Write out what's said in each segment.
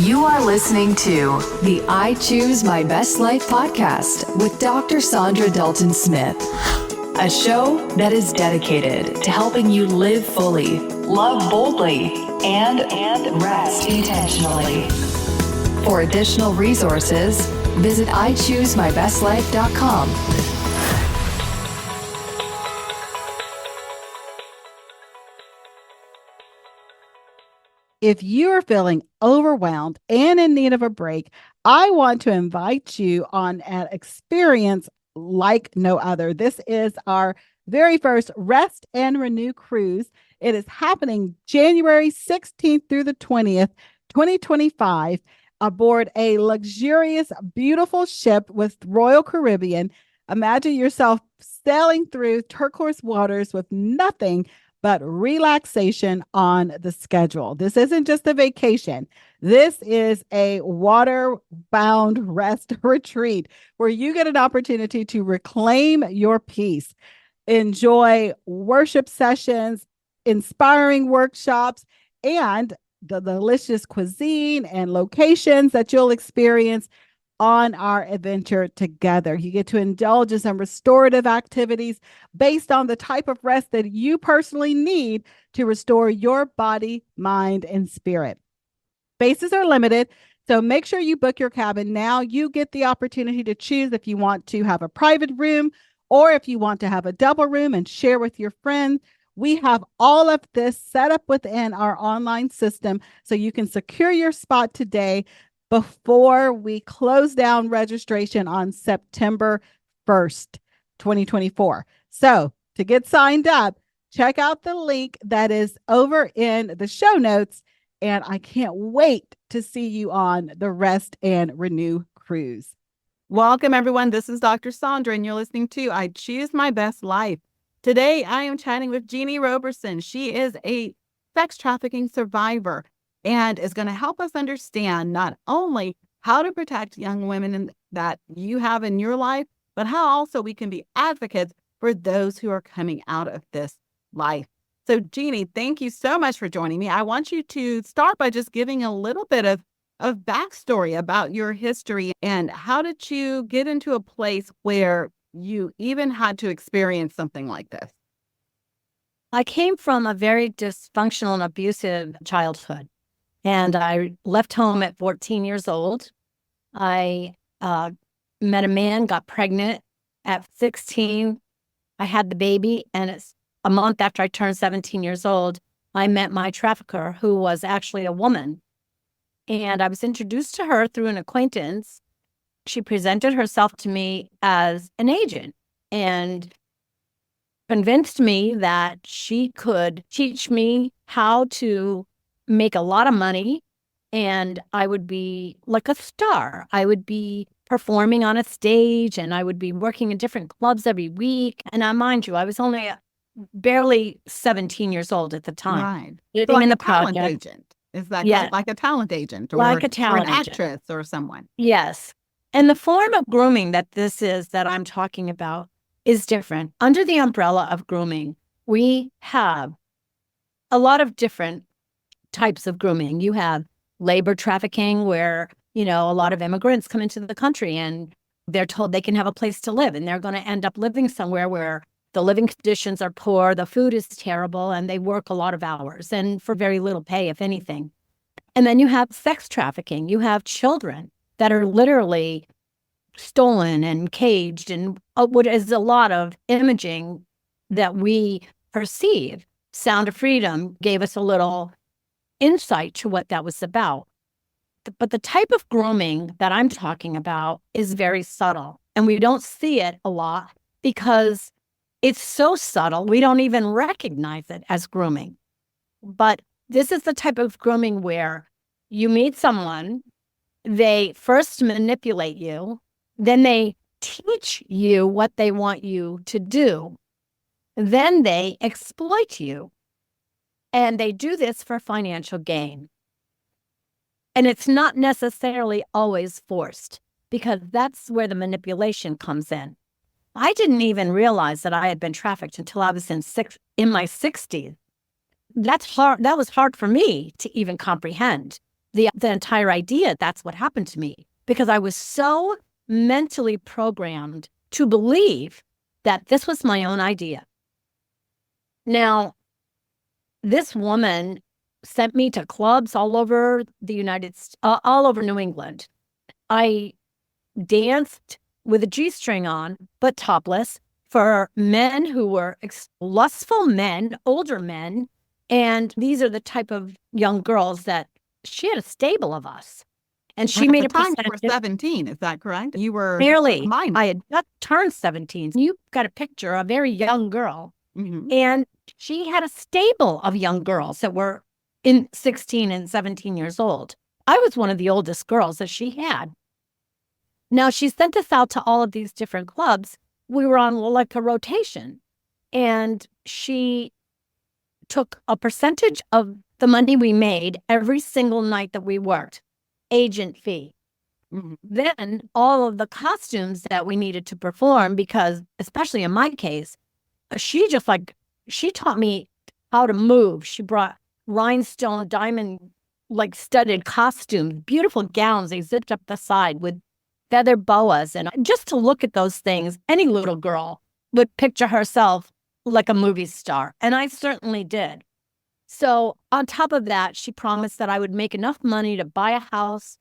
You are listening to the I Choose My Best Life podcast with Dr. Saundra Dalton-Smith, a show that is dedicated to helping you live fully, love boldly, and rest intentionally. For additional resources, visit ichoosemybestlife.com. If you are feeling overwhelmed and in need of a break, I want to invite you on an experience like no other. This is our very first Rest and Renew cruise. It is happening January 16th through the 20th, 2025, aboard a luxurious, beautiful ship with Royal Caribbean. Imagine yourself sailing through turquoise waters with nothing but relaxation on the schedule. This isn't just a vacation. This is a water-bound rest retreat where you get an opportunity to reclaim your peace, enjoy worship sessions, inspiring workshops, and the delicious cuisine and locations that you'll experience on our adventure together. You get to indulge in some restorative activities based on the type of rest that you personally need to restore your body, mind, and spirit. Spaces are limited, so make sure you book your cabin now. You get the opportunity to choose if you want to have a private room or if you want to have a double room and share with your friends. We have all of this set up within our online system so you can secure your spot today before we close down registration on September 1st, 2024. So to get signed up, check out the link that is over in the show notes. And I can't wait to see you on the Rest and Renew cruise. Welcome, everyone. This is Dr. Saundra, and you're listening to I Choose My Best Life. Today, I am chatting with Jeanne Roberson. She is a sex trafficking survivor and is going to help us understand not only how to protect young women that you have in your life, but how also we can be advocates for those who are coming out of this life. So, Jeanne, thank you so much for joining me. I want you to start by just giving a little bit of backstory about your history and how did you get into a place where you even had to experience something like this? I came from a very dysfunctional and abusive childhood. And I left home at 14 years old. I met a man, got pregnant at 16. I had the baby, and it's a month after I turned 17 years old, I met my trafficker, who was actually a woman. And I was introduced to her through an acquaintance. She presented herself to me as an agent and convinced me that she could teach me how to make a lot of money, and I would be like a star. I would be performing on a stage, and I would be working in different clubs every week. And mind you, I was only barely 17 years old at the time. Right. Living like in a the talent project. agent. Is that Yeah. like a talent agent or, Like a talent or an agent. actress or someone? Yes. And the form of grooming that this is that I'm talking about is different. Under the umbrella of grooming, we have a lot of different types of grooming. You have labor trafficking, where, a lot of immigrants come into the country and they're told they can have a place to live, and they're going to end up living somewhere where the living conditions are poor, the food is terrible, and they work a lot of hours and for very little pay, if anything. And then you have sex trafficking. You have children that are literally stolen and caged, and what is a lot of imaging that we perceive. Sound of Freedom gave us a little insight to what that was about. But the type of grooming that I'm talking about is very subtle, and we don't see it a lot because it's so subtle, we don't even recognize it as grooming. But this is the type of grooming where you meet someone, they first manipulate you, then they teach you what they want you to do, then they exploit you. And they do this for financial gain. And it's not necessarily always forced, because that's where the manipulation comes in. I didn't even realize that I had been trafficked until I was in my 60s. That's hard. That was hard for me to even comprehend. the entire idea, that's what happened to me, because I was so mentally programmed to believe that this was my own idea. Now, this woman sent me to clubs all over the all over New England. I danced with a G-string on, but topless, for men who were lustful men, older men. And these are the type of young girls that she had a stable of us. And she made a time percentage. you were 17, is that correct? You were Barely. mine. I had just turned 17. You got a picture, a very young girl. Mm-hmm. And she had a stable of young girls that were in 16 and 17 years old. I was one of the oldest girls that she had. Now, she sent us out to all of these different clubs. We were on like a rotation. And she took a percentage of the money we made every single night that we worked, agent fee. Mm-hmm. Then all of the costumes that we needed to perform, because especially in my case, she taught me how to move. She brought rhinestone diamond studded costumes, beautiful gowns. They zipped up the side with feather boas. And just to look at those things, any little girl would picture herself like a movie star. And I certainly did. So on top of that, she promised that I would make enough money to buy a house,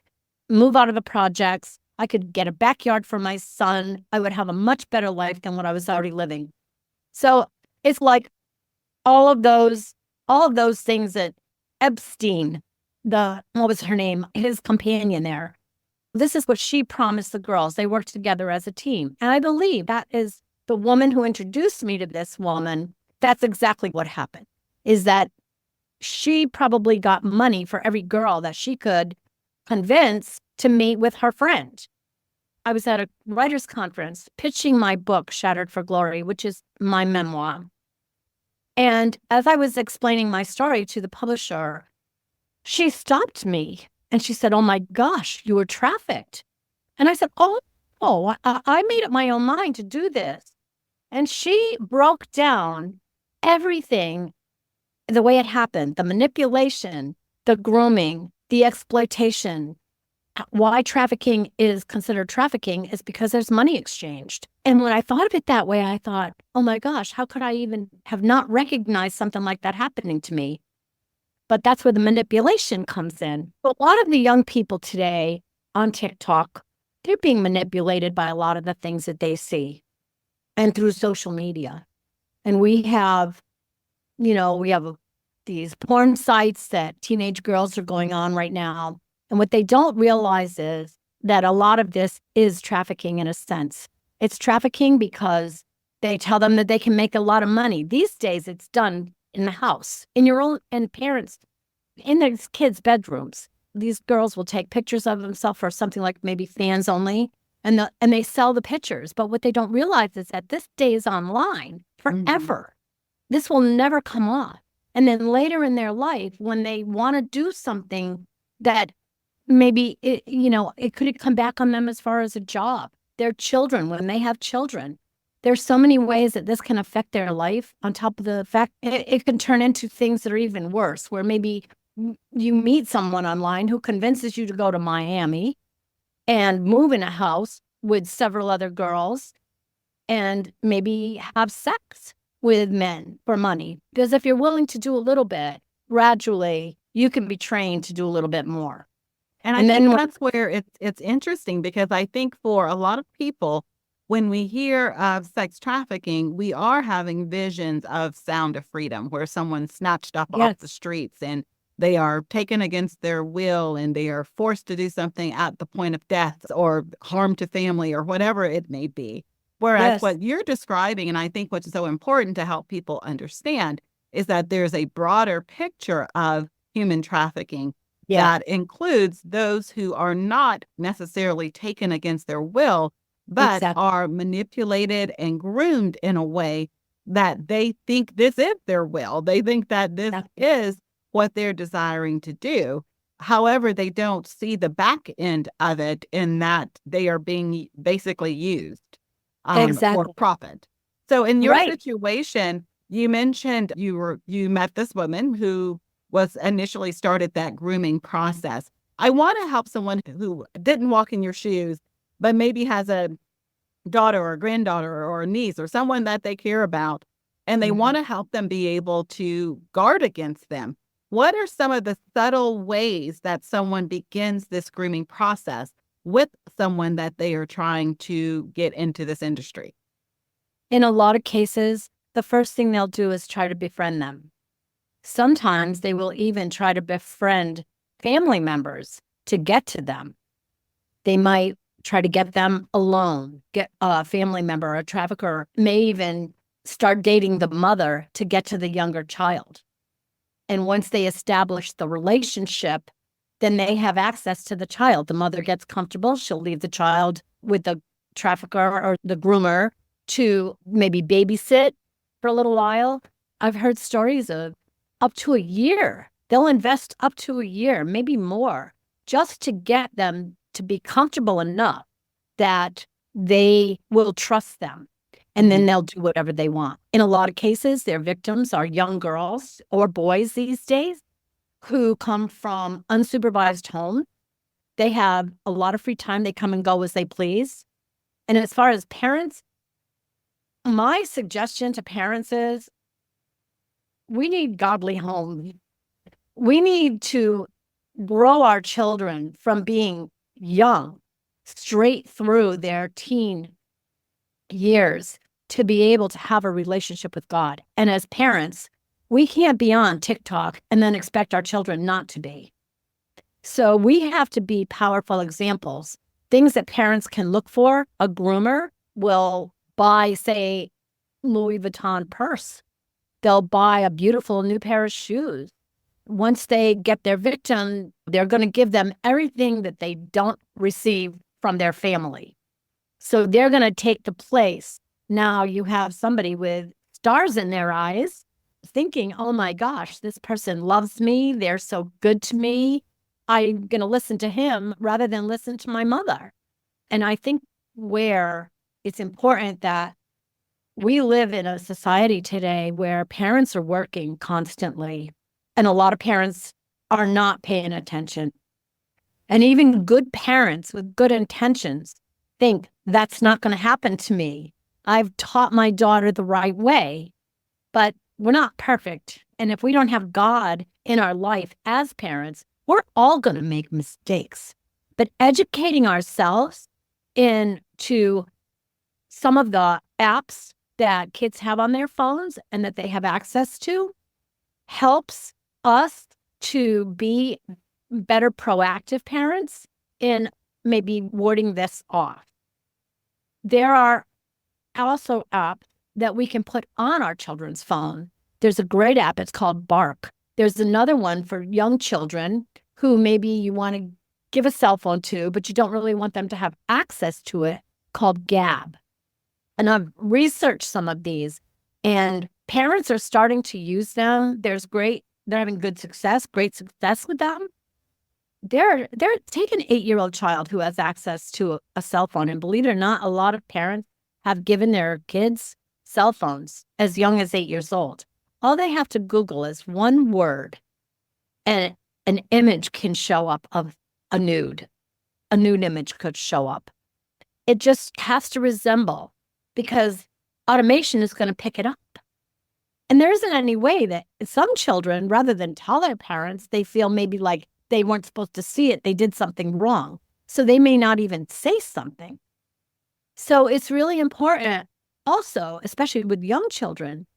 move out of the projects. I could get a backyard for my son. I would have a much better life than what I was already living. So it's like all of those things that Epstein, what was her name, his companion there, this is what she promised the girls. They worked together as a team. And I believe that is the woman who introduced me to this woman. That's exactly what happened, is that she probably got money for every girl that she could convince to meet with her friend. I was at a writer's conference pitching my book, Shattered for Glory, which is my memoir. And as I was explaining my story to the publisher, she stopped me and she said, "Oh my gosh, you were trafficked." And I said, I made up my own mind to do this. And she broke down everything, the way it happened, the manipulation, the grooming, the exploitation. Why trafficking is considered trafficking is because there's money exchanged. And when I thought of it that way, I thought, oh my gosh, how could I even have not recognized something like that happening to me? But that's where the manipulation comes in. A lot of the young people today on TikTok, they're being manipulated by a lot of the things that they see and through social media. And we have these porn sites that teenage girls are going on right now. And what they don't realize is that a lot of this is trafficking in a sense. It's trafficking because they tell them that they can make a lot of money. These days, it's done in the house, in your own, and parents, in their kids' bedrooms. These girls will take pictures of themselves for something like maybe fans only, and they sell the pictures. But what they don't realize is that this stays online forever. Mm-hmm. This will never come off. And then later in their life, when they want to do something that maybe, it could come back on them as far as a job, their children, when they have children. There's so many ways that this can affect their life, on top of the fact it can turn into things that are even worse, where maybe you meet someone online who convinces you to go to Miami and move in a house with several other girls and maybe have sex with men for money. Because if you're willing to do a little bit, gradually, you can be trained to do a little bit more. And I think that's where it's interesting, because I think for a lot of people, when we hear of sex trafficking, we are having visions of Sound of Freedom, where someone's snatched up off the streets and they are taken against their will and they are forced to do something at the point of death or harm to family or whatever it may be. Whereas what you're describing, and I think what's so important to help people understand, is that there's a broader picture of human trafficking that includes those who are not necessarily taken against their will, but are manipulated and groomed in a way that they think this is their will. They think that this is what they're desiring to do. However, they don't see the back end of it, in that they are being basically used for profit. So in your situation, you mentioned you met this woman who was initially started that grooming process. I want to help someone who didn't walk in your shoes, but maybe has a daughter or a granddaughter or a niece or someone that they care about, and they want to help them be able to guard against them. What are some of the subtle ways that someone begins this grooming process with someone that they are trying to get into this industry? In a lot of cases, the first thing they'll do is try to befriend them. Sometimes they will even try to befriend family members to get to them. They might try to get them alone, get a family member, a trafficker may even start dating the mother to get to the younger child. And once they establish the relationship, then they have access to the child. The mother gets comfortable. She'll leave the child with the trafficker or the groomer to maybe babysit for a little while. I've heard stories of up to a year. They'll invest up to a year, maybe more, just to get them to be comfortable enough that they will trust them. And then they'll do whatever they want. In a lot of cases, their victims are young girls or boys these days who come from unsupervised homes. They have a lot of free time. They come and go as they please. And as far as parents, my suggestion to parents is we need godly homes. We need to grow our children from being young straight through their teen years to be able to have a relationship with God. And as parents, we can't be on TikTok and then expect our children not to be. So we have to be powerful examples, things that parents can look for. A groomer will buy, say, Louis Vuitton purse. They'll buy a beautiful new pair of shoes. Once they get their victim, they're going to give them everything that they don't receive from their family. So they're going to take the place. Now you have somebody with stars in their eyes thinking, oh my gosh, this person loves me. They're so good to me. I'm going to listen to him rather than listen to my mother. And I think where it's important that we live in a society today where parents are working constantly, and a lot of parents are not paying attention. And even good parents with good intentions think that's not going to happen to me. I've taught my daughter the right way, but we're not perfect. And if we don't have God in our life as parents, we're all going to make mistakes. But educating ourselves into some of the apps that kids have on their phones and that they have access to helps us to be better proactive parents in maybe warding this off. There are also apps that we can put on our children's phone. There's a great app. It's called Bark. There's another one for young children who maybe you want to give a cell phone to, but you don't really want them to have access to it, called Gab. And I've researched some of these, and parents are starting to use them. They're having great success with them. Take an 8-year-old child who has access to a cell phone, and believe it or not, a lot of parents have given their kids cell phones as young as 8 years old. All they have to Google is one word, and an image can show up of a nude. A nude image could show up. It just has to resemble, because automation is going to pick it up. And there isn't any way that some children, rather than tell their parents, they feel maybe like they weren't supposed to see it, they did something wrong. So they may not even say something. So it's really important also, especially with young children,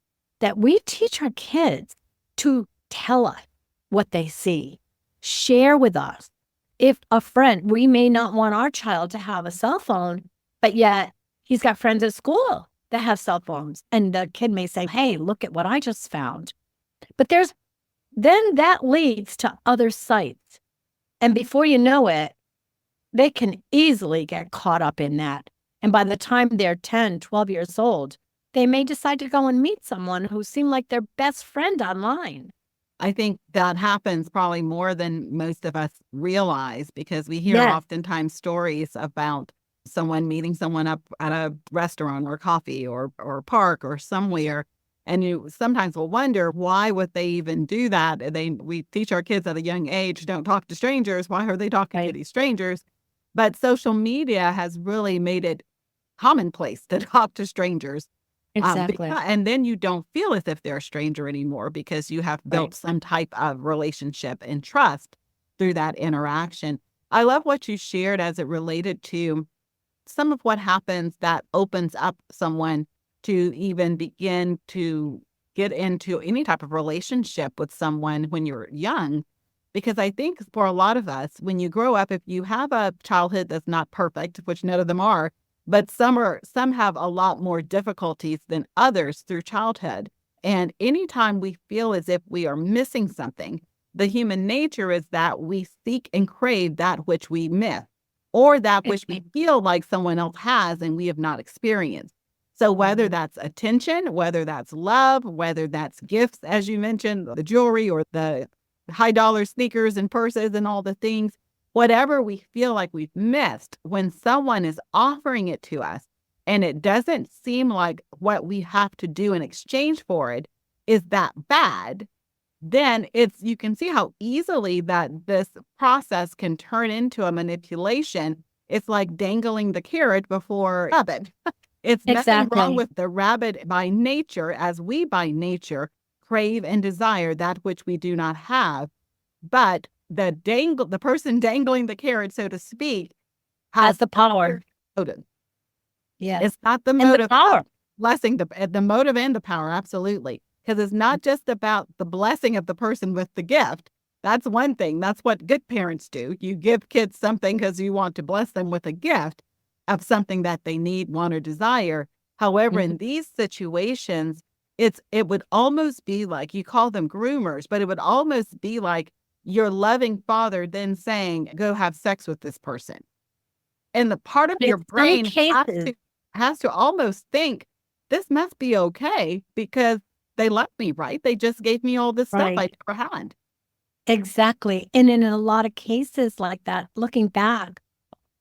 that we teach our kids to tell us what they see, share with us. If a friend, we may not want our child to have a cell phone, but yet he's got friends at school that have cell phones. And the kid may say, hey, look at what I just found. But then that leads to other sites. And before you know it, they can easily get caught up in that. And by the time they're 10, 12 years old, they may decide to go and meet someone who seemed like their best friend online. I think that happens probably more than most of us realize, because we hear oftentimes stories about someone meeting someone up at a restaurant or coffee or park or somewhere, And you sometimes will wonder, why would they even do that? We teach our kids at a young age, don't talk to strangers. Why are they talking to these strangers? But social media has really made it commonplace to talk to strangers. Exactly. And then you don't feel as if they're a stranger anymore because you have built some type of relationship and trust through that interaction. I love what you shared as it related to some of what happens that opens up someone to even begin to get into any type of relationship with someone when you're young. Because I think for a lot of us, when you grow up, if you have a childhood that's not perfect, which none of them are, but some have a lot more difficulties than others through childhood. And anytime we feel as if we are missing something, the human nature is that we seek and crave that which we miss, or that which we feel like someone else has and we have not experienced. So whether that's attention, whether that's love, whether that's gifts, as you mentioned, the jewelry or the high dollar sneakers and purses and all the things, whatever we feel like we've missed, when someone is offering it to us and it doesn't seem like what we have to do in exchange for it is that bad, then you can see how easily that this process can turn into a manipulation. It's like dangling the carrot before the rabbit. It's nothing wrong with the rabbit by nature, as we by nature crave and desire that which we do not have. But the person dangling the carrot, so to speak, has the power. Motive. Yes. It's not the And motive. the power. Blessing, the motive and the power, absolutely. Because it's not just about the blessing of the person with the gift. That's one thing. That's what good parents do. You give kids something because you want to bless them with a gift of something that they need, want, or desire. However, in these situations, it would almost be like, you call them groomers, but it would almost be like your loving father then saying, go have sex with this person. And the part of your brain has to almost think, this must be okay because they love me, right? They just gave me all this stuff I never had. Exactly. And in a lot of cases like that, looking back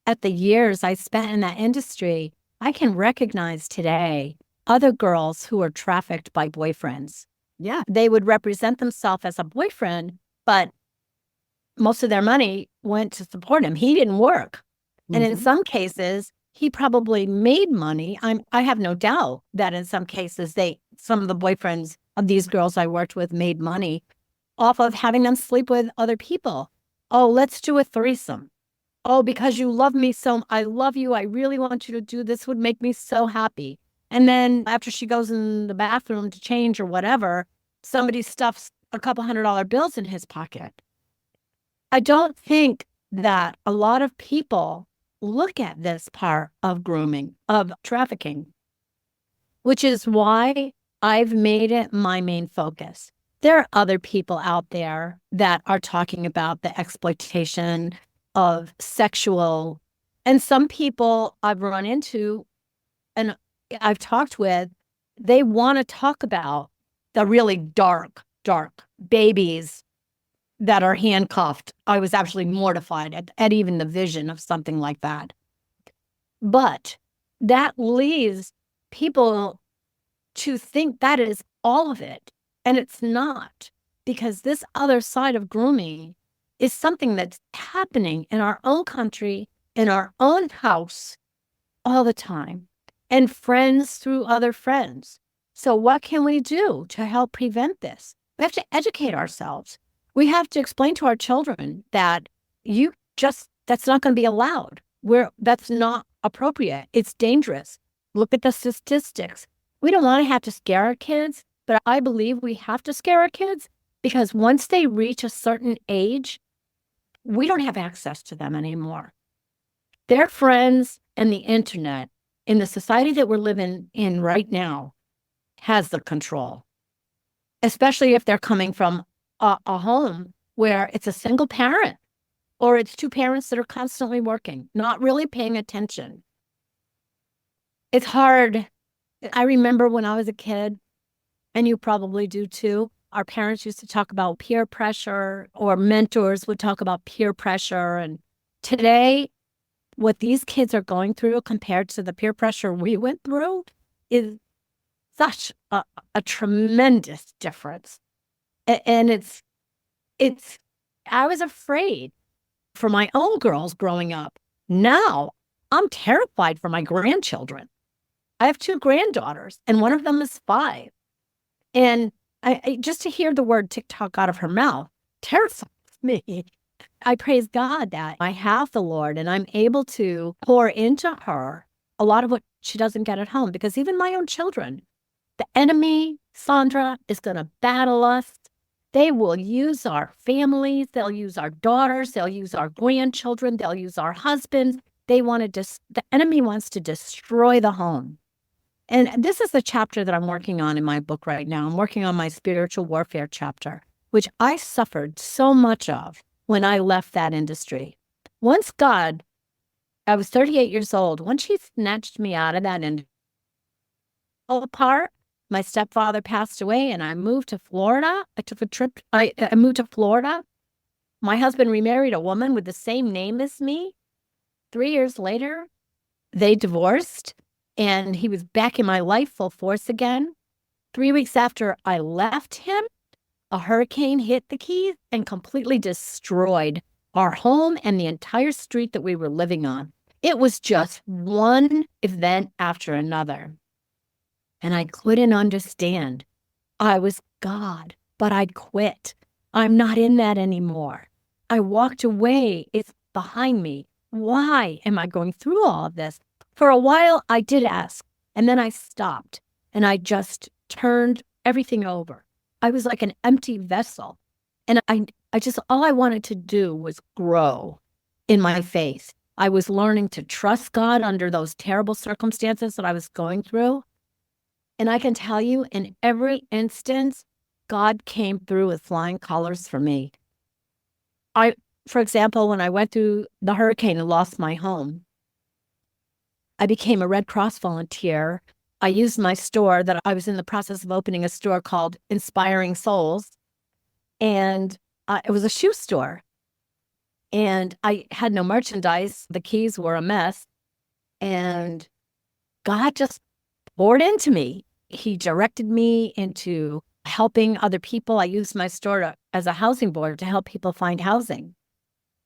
at the years I spent in that industry, I can recognize today other girls who are trafficked by boyfriends. Yeah. They would represent themselves as a boyfriend, but most of their money went to support him. He didn't work. And in some cases, he probably made money. I have no doubt that in some cases, some of the boyfriends of these girls I worked with made money off of having them sleep with other people. Oh, let's do a threesome. Oh, because you love me so, I love you. I really want you to do this. Would make me so happy. And then after she goes in the bathroom to change or whatever, somebody stuffs a couple $100 bills in his pocket. I don't think that a lot of people look at this part of grooming, of trafficking, which is why I've made it my main focus. There are other people out there that are talking about the exploitation of sexual, and some people I've run into and I've talked with, they want to talk about the really dark babies that are handcuffed. I was actually mortified at even the vision of something like that. But that leaves people to think that is all of it. And it's not, because this other side of grooming is something that's happening in our own country, in our own house all the time, and friends through other friends. So what can we do to help prevent this? We have to educate ourselves. We have to explain to our children that that's not going to be allowed. That's not appropriate. It's dangerous. Look at the statistics. We don't want to have to scare our kids, but I believe we have to scare our kids because once they reach a certain age, we don't have access to them anymore. Their friends and the internet in the society that we're living in right now has the control, especially if they're coming from a home where it's a single parent or it's two parents that are constantly working, not really paying attention. It's hard. I remember when I was a kid, and you probably do too, our parents used to talk about peer pressure, or mentors would talk about peer pressure. And today, what these kids are going through compared to the peer pressure we went through is such a tremendous difference. And I was afraid for my own girls growing up. Now I'm terrified for my grandchildren. I have 2 granddaughters, and one of them is 5. And I just to hear the word TikTok out of her mouth terrifies me. I praise God that I have the Lord and I'm able to pour into her a lot of what she doesn't get at home, because even my own children, the enemy, Saundra, is going to battle us. They will use our families. They'll use our daughters. They'll use our grandchildren. They'll use our husbands. The enemy wants to destroy the home. And this is the chapter that I'm working on in my book right now. I'm working on my spiritual warfare chapter, which I suffered so much of when I left that industry. I was 38 years old. Once he snatched me out of that industry, apart, my stepfather passed away and I moved to Florida. I took a trip. I moved to Florida. My husband remarried a woman with the same name as me. 3 years later, they divorced. And he was back in my life full force again. 3 weeks after I left him, a hurricane hit the Keys and completely destroyed our home and the entire street that we were living on. It was just one event after another. And I couldn't understand. I was God, but I'd quit. I'm not in that anymore. I walked away. It's behind me. Why am I going through all of this? For a while, I did ask, and then I stopped, and I just turned everything over. I was like an empty vessel, and all I wanted to do was grow in my faith. I was learning to trust God under those terrible circumstances that I was going through, and I can tell you, in every instance, God came through with flying colors for me. For example, when I went through the hurricane and lost my home, I became a Red Cross volunteer. I used my store that I was in the process of opening a store called Inspiring Souls. And it was a shoe store. And I had no merchandise. The Keys were a mess. And God just poured into me. He directed me into helping other people. I used my store as a housing board to help people find housing.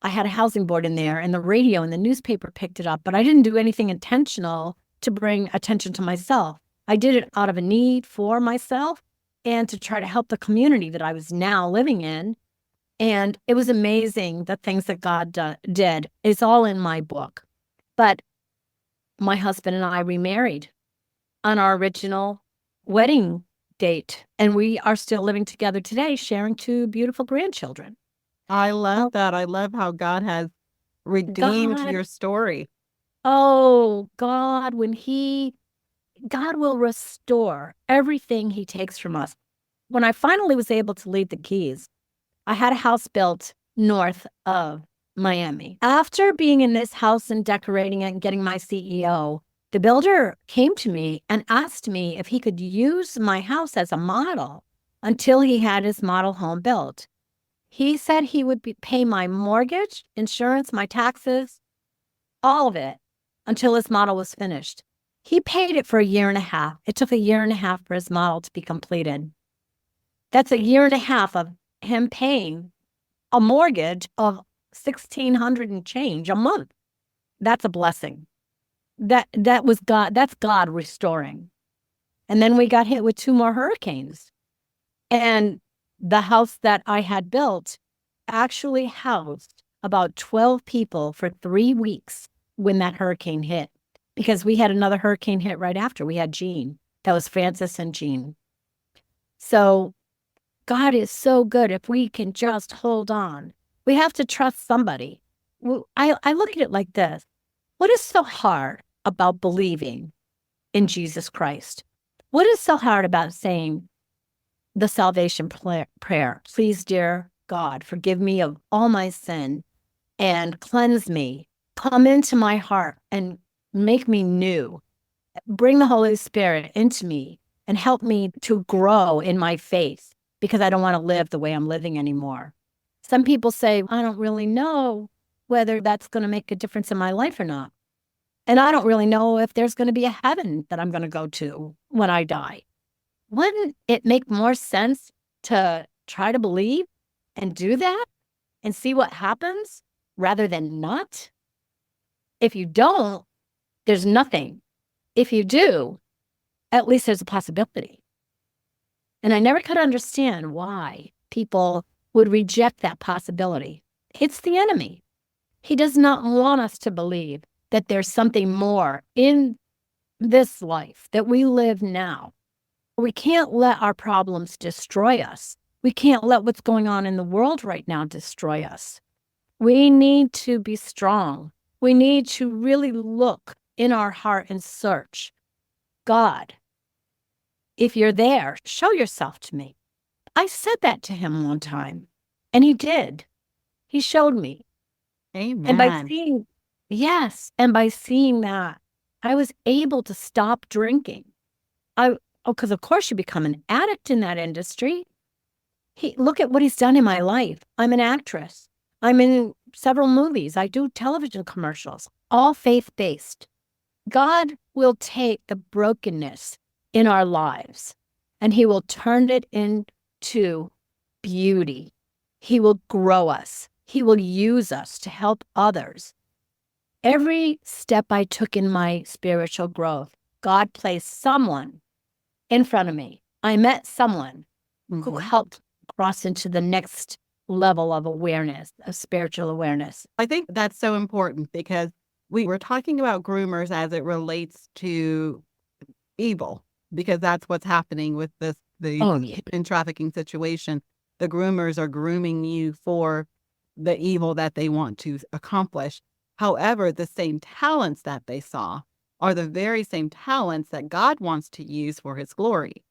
I had a housing board in there, and the radio and the newspaper picked it up, but I didn't do anything intentional to bring attention to myself. I did it out of a need for myself and to try to help the community that I was now living in. And it was amazing the things that God did. It's all in my book. But my husband and I remarried on our original wedding date, and we are still living together today, sharing 2 beautiful grandchildren. I love that. I love how God has redeemed your story. Oh, God, God will restore everything he takes from us. When I finally was able to leave the Keys, I had a house built north of Miami. After being in this house and decorating it and getting my CEO, the builder came to me and asked me if he could use my house as a model until he had his model home built. He said he would pay my mortgage, insurance, my taxes, all of it until his model was finished. He paid it for 1.5 years. It took 1.5 years for his model to be completed. That's 1.5 years of him paying a mortgage of $1,600 and change a month. That's a blessing. That was God. That's God restoring. And then we got hit with 2 more hurricanes. And the house that I had built actually housed about 12 people for 3 weeks when that hurricane hit, because we had another hurricane hit right after. We had Jeanne. That was Francis and Jeanne. So God is so good if we can just hold on. We have to trust somebody. I look at it like this. What is so hard about believing in Jesus Christ? What is so hard about saying the salvation prayer? Please, dear God, forgive me of all my sin and cleanse me. Come into my heart and make me new. Bring the Holy Spirit into me and help me to grow in my faith, because I don't want to live the way I'm living anymore. Some people say, I don't really know whether that's going to make a difference in my life or not. And I don't really know if there's going to be a heaven that I'm going to go to when I die. wouldn't it make more sense to try to believe and do that and see what happens rather than not? If you don't, there's nothing. If you do, at least there's a possibility. And I never could understand why people would reject that possibility. It's the enemy. He does not want us to believe that there's something more in this life that we live now. We can't let our problems destroy us. We can't let what's going on in the world right now destroy us. We need to be strong. We need to really look in our heart and search. God, if you're there, show yourself to me. I said that to him one time, and he did. He showed me. Amen. And by seeing, yes, and by seeing that, I was able to stop drinking. Because of course you become an addict in that industry. Look at what he's done in my life. I'm an actress. I'm in several movies. I do television commercials, all faith-based. God will take the brokenness in our lives and he will turn it into beauty. He will grow us. He will use us to help others. Every step I took in my spiritual growth, God placed someone in front of me. I met someone who helped cross into the next level of awareness, of spiritual awareness. I think that's so important because we were talking about groomers as it relates to evil, because that's what's happening with the human trafficking situation. The groomers are grooming you for the evil that they want to accomplish. However, the same talents that they saw are the very same talents that God wants to use for his glory.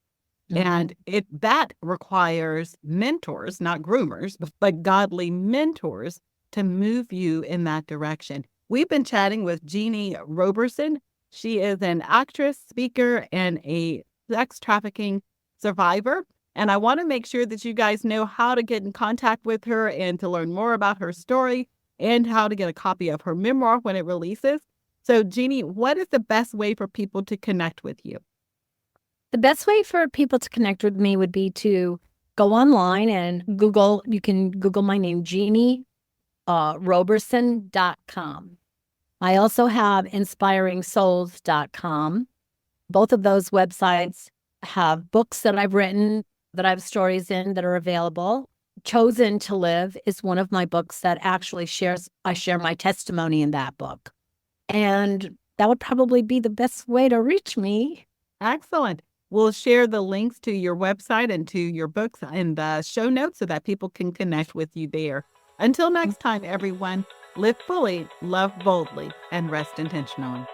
And that requires mentors, not groomers, but godly mentors to move you in that direction. We've been chatting with Jeanne Roberson. She is an actress, speaker, and a sex trafficking survivor. And I want to make sure that you guys know how to get in contact with her and to learn more about her story and how to get a copy of her memoir when it releases. So, Jeanne, what is the best way for people to connect with you? The best way for people to connect with me would be to go online and Google. You can Google my name, Jeanne Roberson.com. I also have inspiringsouls.com. Both of those websites have books that I've written, that I have stories in that are available. Chosen to Live is one of my books that actually I share my testimony in that book. And that would probably be the best way to reach me. Excellent. We'll share the links to your website and to your books in the show notes so that people can connect with you there. Until next time, everyone, live fully, love boldly, and rest intentionally.